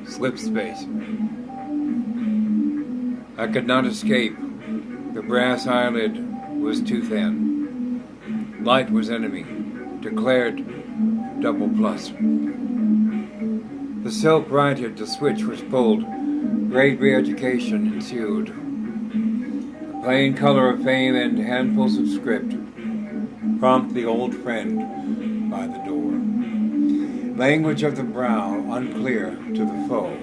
Slip space. I could not escape. The brass eyelid was too thin. Light was enemy. Declared double plus. The silk righted, the switch was pulled. Great re-education ensued. A plain color of fame and handfuls of script prompt the old friend by the door. Language of the brow, unclear to the foe.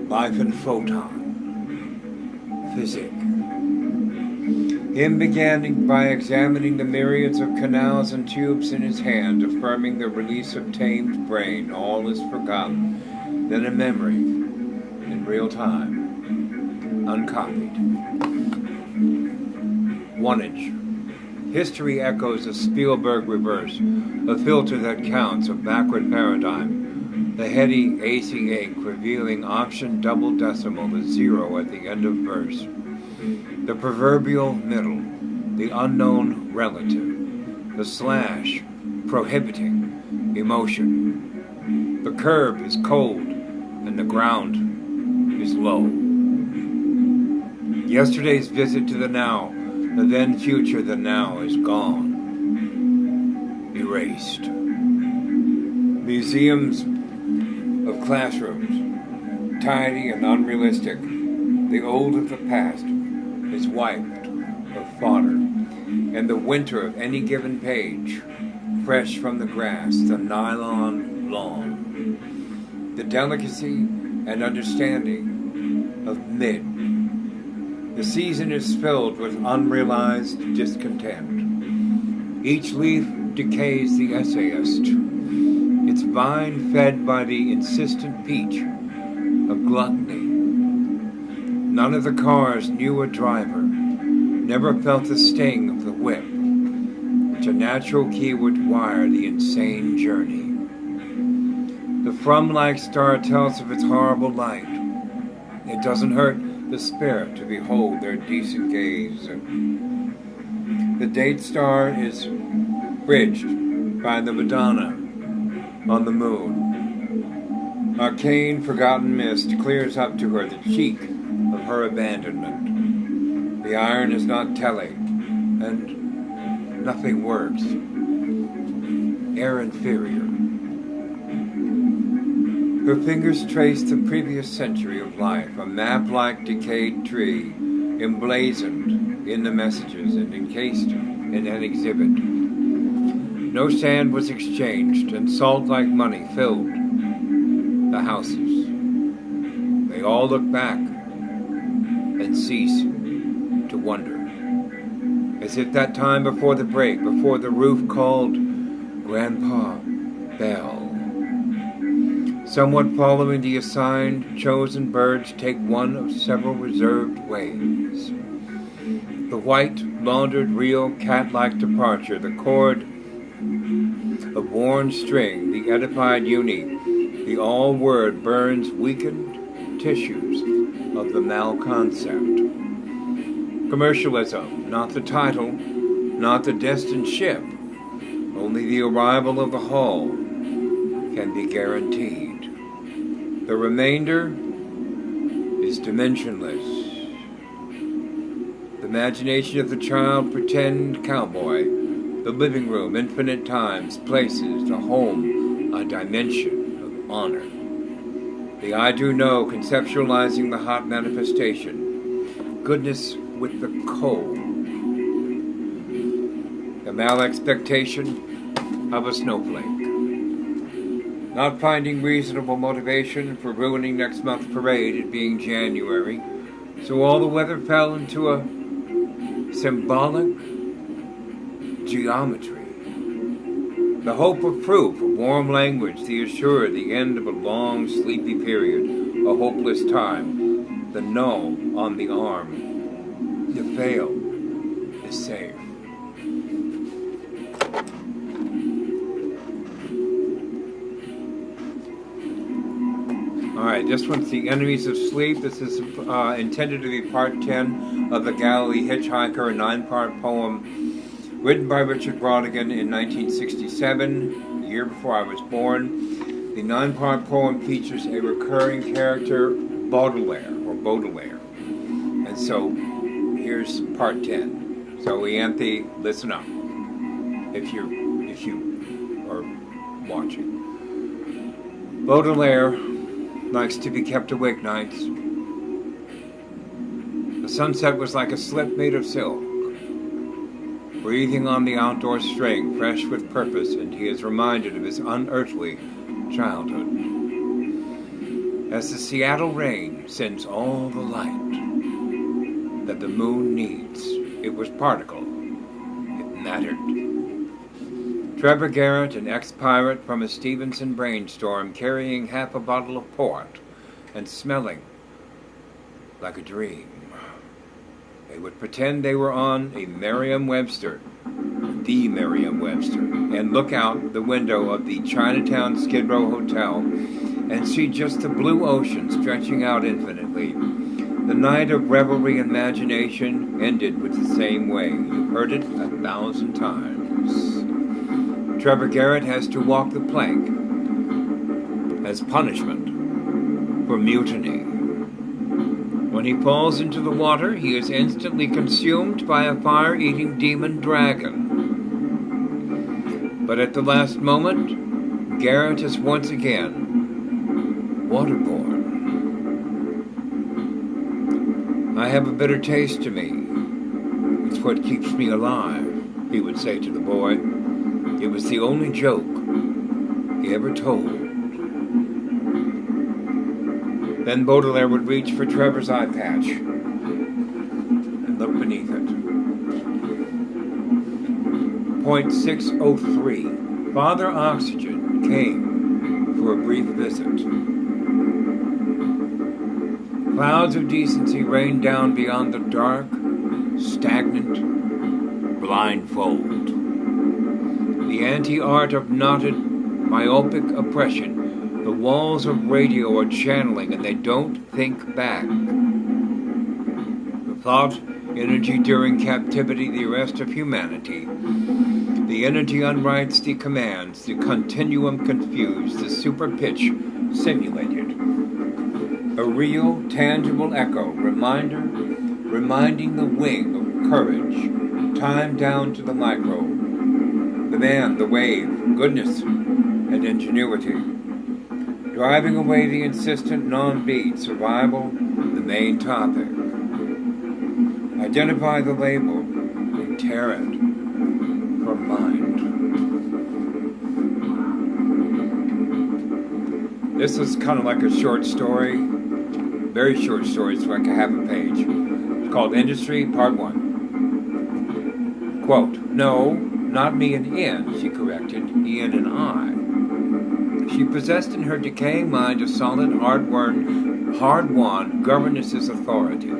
Life and photon. Physic. Him began by examining the myriads of canals and tubes in his hand, affirming the release of tamed brain. All is forgotten. Then a memory, in real time, uncopied. 1-inch. History echoes a Spielberg reverse, a filter that counts, a backward paradigm. The heady AC ache revealing option double decimal, the zero at the end of verse. The proverbial middle, the unknown relative. The slash, prohibiting emotion. The curb is cold, and the ground is low. Yesterday's visit to the now, the then future, the now is gone. Erased. Museums of classrooms, tidy and unrealistic. The old of the past is wiped of fodder, and the winter of any given page, fresh from the grass, the nylon lawn. The delicacy and understanding of mid. The season is filled with unrealized discontent. Each leaf decays the essayist, its vine fed by the insistent peach of gluttony. None of the cars knew a driver, never felt the sting of the whip, which a natural key would wire the insane journey. The from-like star tells of its horrible light. It doesn't hurt the spirit to behold their decent gaze. The date star is bridged by the Madonna on the moon. Arcane, forgotten mist clears up to her the cheek of her abandonment. The iron is not telling, and nothing works. Air inferior. Her fingers trace the previous century of life, a map-like decayed tree, emblazoned in the messages and encased in an exhibit. No sand was exchanged, and salt like money filled the houses. They all look back and cease to wonder, as if that time before the break, before the roof called Grandpa Bell. Somewhat following the assigned, chosen birds take one of several reserved ways. The white, laundered, real, cat-like departure, the cord of worn string, the edified uni, the all-word burns weakened tissues of the malconcept. Commercialism, not the title, not the destined ship. Only the arrival of the hull can be guaranteed. The remainder is dimensionless. The imagination of the child, pretend cowboy, the living room, infinite times, places, the home, a dimension of honor. The I do know, conceptualizing the hot manifestation, goodness with the cold. The mal-expectation of a snowflake. Not finding reasonable motivation for ruining next month's parade, it being January, so all the weather fell into a symbolic geometry. The hope of proof, a warm language, the assured, the end of a long, sleepy period, a hopeless time, the no on the arm. The fail is safe. All right. right, this one's The Enemies of Sleep. This is intended to be part 10 of The Galilee Hitchhiker, a 9-part poem written by Richard Brautigan in 1967, the year before I was born. The 9-part poem features a recurring character, Baudelaire. And so, here's part 10. So, Ianthe, listen up, if you are watching. Baudelaire likes to be kept awake nights. The sunset was like a slip made of silk, breathing on the outdoor string, fresh with purpose, and he is reminded of his unearthly childhood. As the Seattle rain sends all the light that the moon needs, it was particle. It mattered. Trevor Garrett, an ex-pirate from a Stevenson brainstorm, carrying half a bottle of port and smelling like a dream. They would pretend they were on a Merriam-Webster, the Merriam-Webster, and look out the window of the Chinatown Skid Row Hotel and see just the blue ocean stretching out infinitely. The night of revelry and imagination ended with the same way. You've heard it 1,000 times. Trevor Garrett has to walk the plank as punishment for mutiny. When he falls into the water, he is instantly consumed by a fire-eating demon dragon. But at the last moment, Garrett is once again waterborne. I have a bitter taste to me. It's what keeps me alive, he would say to the boy. It was the only joke he ever told. Then Baudelaire would reach for Trevor's eye patch and look beneath it. Point 603. Father Oxygen came for a brief visit. Clouds of decency rained down beyond the dark, stagnant blindfold. The anti-art of knotted, myopic oppression. The walls of radio are channeling and they don't think back. The thought, energy during captivity, the arrest of humanity. The energy unwrites the commands, the continuum confused, the super pitch simulated. A real, tangible echo, reminding the wing of courage, time down to the micro. The man, the wave, goodness, and ingenuity. Driving away the insistent non-beat, survival, the main topic. Identify the label and tear it from mind. This is kind of like a short story, very short story, it's like a half a page. It's called Industry, Part 1. Quote, no, not me and Ian, she corrected, Ian and I. She possessed in her decaying mind a solid, hard-won governess's authority.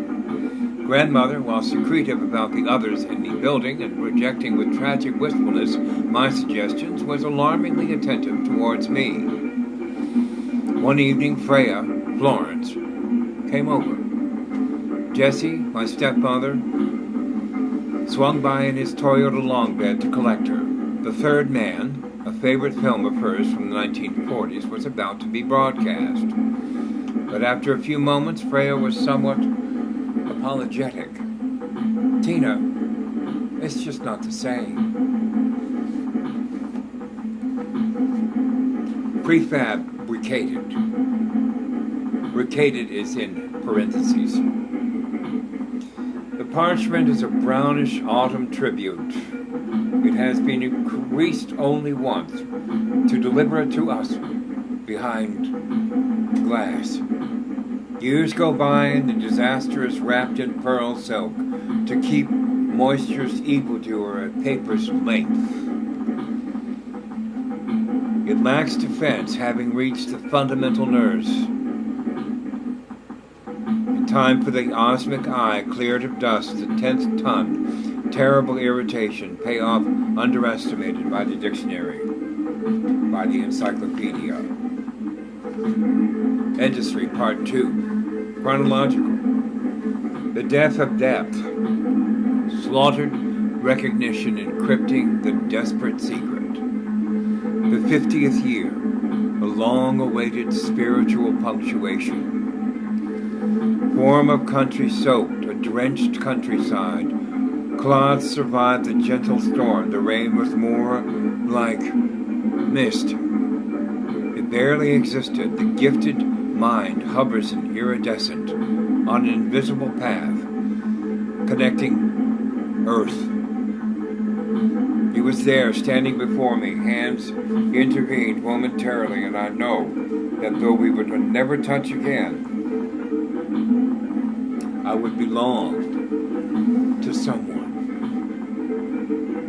Grandmother, while secretive about the others in the building and rejecting with tragic wistfulness my suggestions, was alarmingly attentive towards me. One evening, Freya, Florence, came over. Jesse, my stepfather, swung by in his Toyota long bed to collect her. The Third Man, a favorite film of hers from the 1940s, was about to be broadcast. But after a few moments, Freya was somewhat apologetic. Tina, it's just not the same. Prefabricated. Bricated is in parentheses. The parchment is a brownish autumn tribute. It has been increased only once to deliver it to us behind glass. Years go by and the disaster is wrapped in pearl silk to keep moisture's evildoer at paper's length. It lacks defense, having reached the fundamental nerves. In time for the osmic eye cleared of dust, the 10th ton, terrible irritation, payoff underestimated by the dictionary, by the encyclopedia. Industry Part 2. Chronological. The death of depth. Slaughtered recognition encrypting the desperate secret. The 50th year. A long-awaited spiritual punctuation. Form of country soaked, a drenched countryside. Clods survived the gentle storm. The rain was more like mist. It barely existed. The gifted mind hovers in iridescent on an invisible path, connecting Earth. He was there, standing before me. Hands intervened momentarily, and I know that though we would never touch again, I would belong to someone.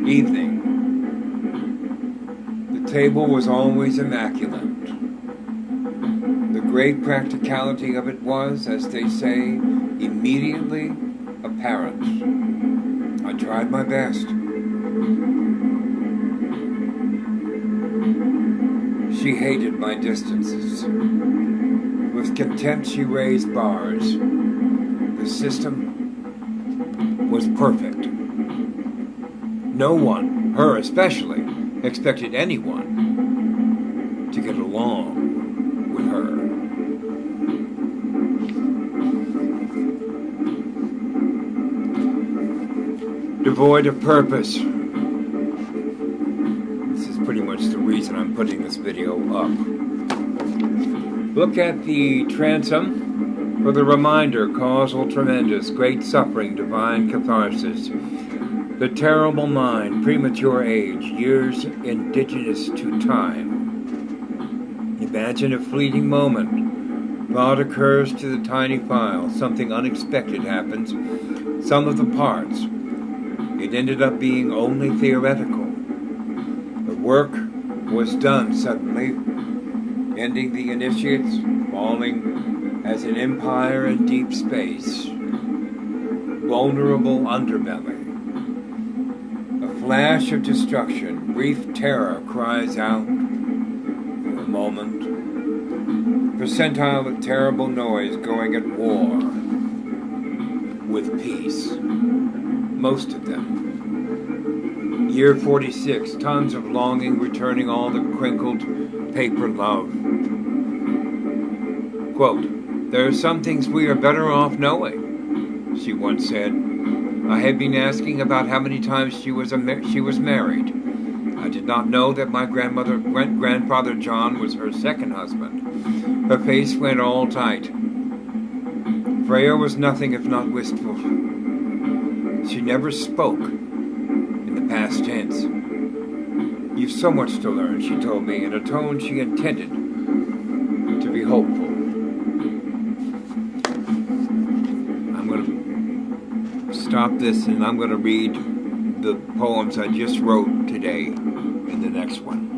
Evening. The table was always immaculate. The great practicality of it was, as they say, immediately apparent. I tried my best. She hated my distances. With contempt she raised bars. The system was perfect. No one, her especially, expected anyone to get along with her. Devoid of purpose. This is pretty much the reason I'm putting this video up. Look at the transom for the reminder, causal tremendous, great suffering, divine catharsis. The terrible mind, premature age, years indigenous to time. Imagine a fleeting moment. Thought occurs to the tiny file. Something unexpected happens. Some of the parts. It ended up being only theoretical. The work was done suddenly, ending the initiates, falling as an empire in deep space. Vulnerable underbelly. A flash of destruction, brief terror cries out for a moment. Percentile of terrible noise going at war with peace. Most of them. Year 46, tons of longing returning all the crinkled paper love. Quote, "There are some things we are better off knowing," she once said. I had been asking about how many times she was married. I did not know that my grandfather John was her second husband. Her face went all tight. Freya was nothing if not wistful. She never spoke in the past tense. "You've so much to learn," she told me, in a tone she intended to be hopeful. I'm going to stop this and I'm going to read the poems I just wrote today in the next one.